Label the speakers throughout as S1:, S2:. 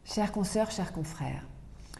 S1: Chères consoeurs, chers confrères,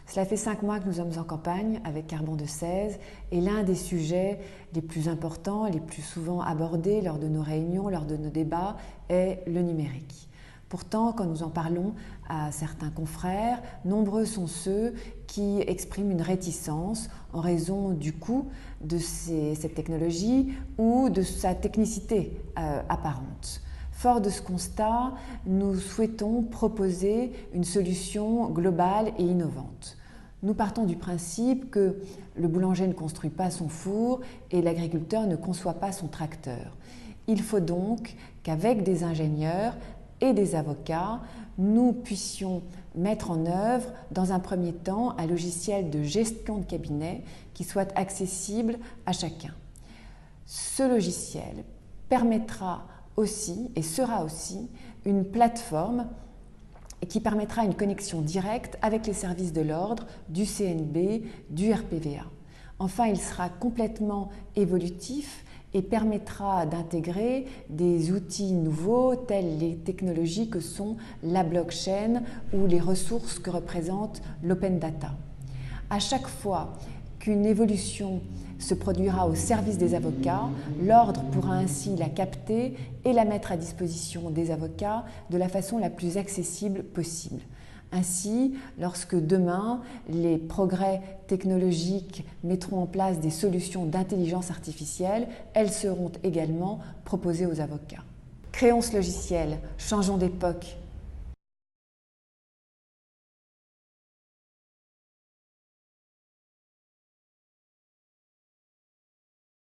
S1: cela fait 5 mois que nous sommes en campagne avec Carbon de 16 et l'un des sujets les plus importants, les plus souvent abordés lors de nos réunions, lors de nos débats est le numérique. Pourtant, quand nous en parlons à certains confrères, nombreux sont ceux qui expriment une réticence en raison du coût de cette technologie ou de sa technicité apparente. Fort de ce constat, nous souhaitons proposer une solution globale et innovante. Nous partons du principe que le boulanger ne construit pas son four et l'agriculteur ne conçoit pas son tracteur. Il faut donc qu'avec des ingénieurs et des avocats, nous puissions mettre en œuvre, dans un premier temps, un logiciel de gestion de cabinet qui soit accessible à chacun. Ce logiciel permettra aussi et sera aussi une plateforme qui permettra une connexion directe avec les services de l'ordre, du CNB, du RPVA. Enfin, il sera complètement évolutif et permettra d'intégrer des outils nouveaux tels les technologies que sont la blockchain ou les ressources que représente l'open data. À chaque fois qu'une évolution se produira au service des avocats, l'ordre pourra ainsi la capter et la mettre à disposition des avocats de la façon la plus accessible possible. Ainsi, lorsque demain, les progrès technologiques mettront en place des solutions d'intelligence artificielle, elles seront également proposées aux avocats. Créons ce logiciel, changeons d'époque.